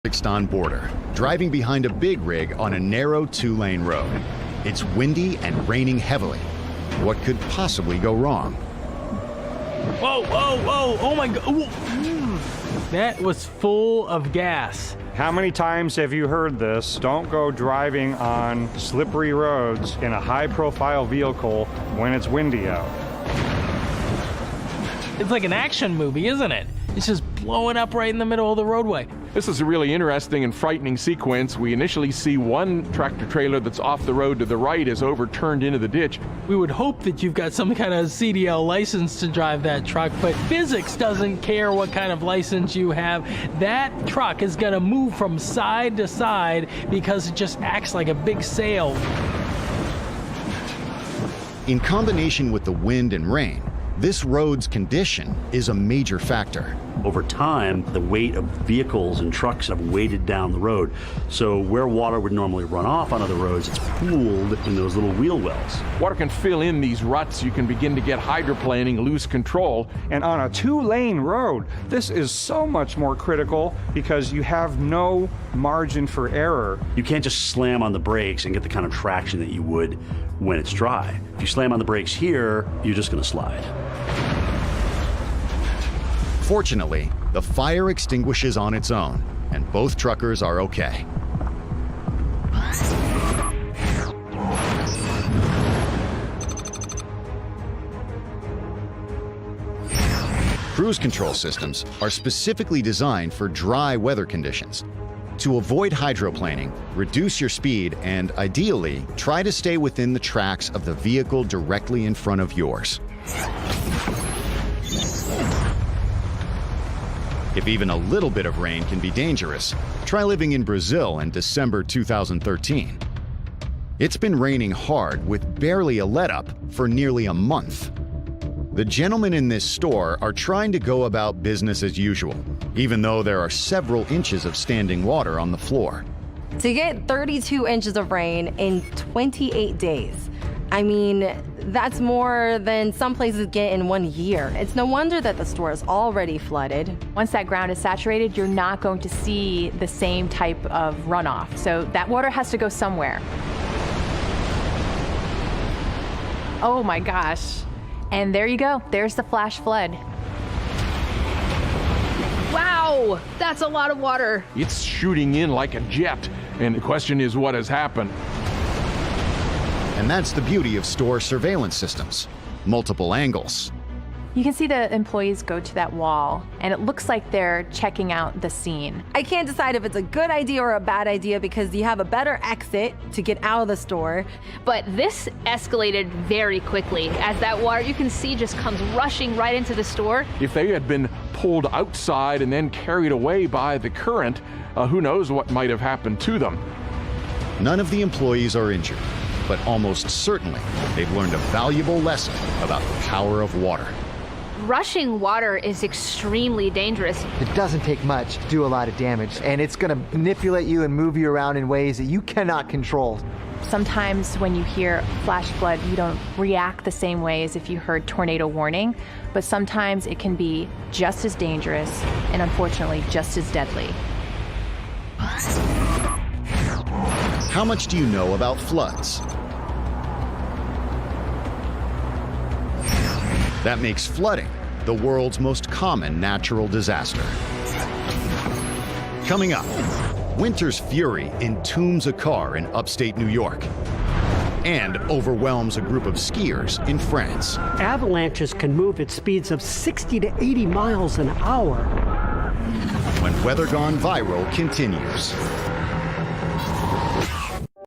Kazakhstan border, driving behind a big rig on a narrow 2-lane road. It's windy and raining heavily. What could possibly go wrong? Whoa, whoa, whoa, oh my God. That was full of gas. How many times have you heard this? Don't go driving on slippery roads in a high-profile vehicle when it's windy out. It's like an action movie, isn't it? It's just blowing up right in the middle of the roadway. This is a really interesting and frightening sequence. We initially see one tractor trailer that's off the road to the right is overturned into the ditch. We would hope that you've got some kind of CDL license to drive that truck, but physics doesn't care what kind of license you have. That truck is gonna move from side to side because it just acts like a big sail. In combination with the wind and rain, this road's condition is a major factor. Over time, the weight of vehicles and trucks have weighted down the road. So where water would normally run off on other roads, it's pooled in those little wheel wells. Water can fill in these ruts. You can begin to get hydroplaning, lose control. And on a 2-lane road, this is so much more critical because you have no margin for error. You can't just slam on the brakes and get the kind of traction that you would when it's dry. If you slam on the brakes here, you're just going to slide. Fortunately, the fire extinguishes on its own, and both truckers are okay. Cruise control systems are specifically designed for dry weather conditions. To avoid hydroplaning, reduce your speed, and ideally, try to stay within the tracks of the vehicle directly in front of yours. If even a little bit of rain can be dangerous, try living in Brazil in December 2013. It's been raining hard with barely a let-up for nearly a month. The gentlemen in this store are trying to go about business as usual, even though there are several inches of standing water on the floor. To get 32 inches of rain in 28 days, I mean, that's more than some places get in 1 year. It's no wonder that the store is already flooded. Once that ground is saturated, you're not going to see the same type of runoff. So that water has to go somewhere. Oh my gosh. And there you go. There's the flash flood. Wow, that's a lot of water. It's shooting in like a jet. And the question is, what has happened? And that's the beauty of store surveillance systems. Multiple angles. You can see the employees go to that wall, and it looks like they're checking out the scene. I can't decide if it's a good idea or a bad idea because you have a better exit to get out of the store. But this escalated very quickly as that water, you can see, just comes rushing right into the store. If they had been pulled outside and then carried away by the current, who knows what might have happened to them. None of the employees are injured, but almost certainly they've learned a valuable lesson about the power of water. Rushing water is extremely dangerous. It doesn't take much to do a lot of damage, and it's going to manipulate you and move you around in ways that you cannot control. Sometimes when you hear flash flood, you don't react the same way as if you heard tornado warning, but sometimes it can be just as dangerous and unfortunately just as deadly. How much do you know about floods? That makes flooding the world's most common natural disaster. Coming up, winter's fury entombs a car in upstate New York and overwhelms a group of skiers in France. Avalanches can move at speeds of 60 to 80 miles an hour. When Weather Gone Viral continues.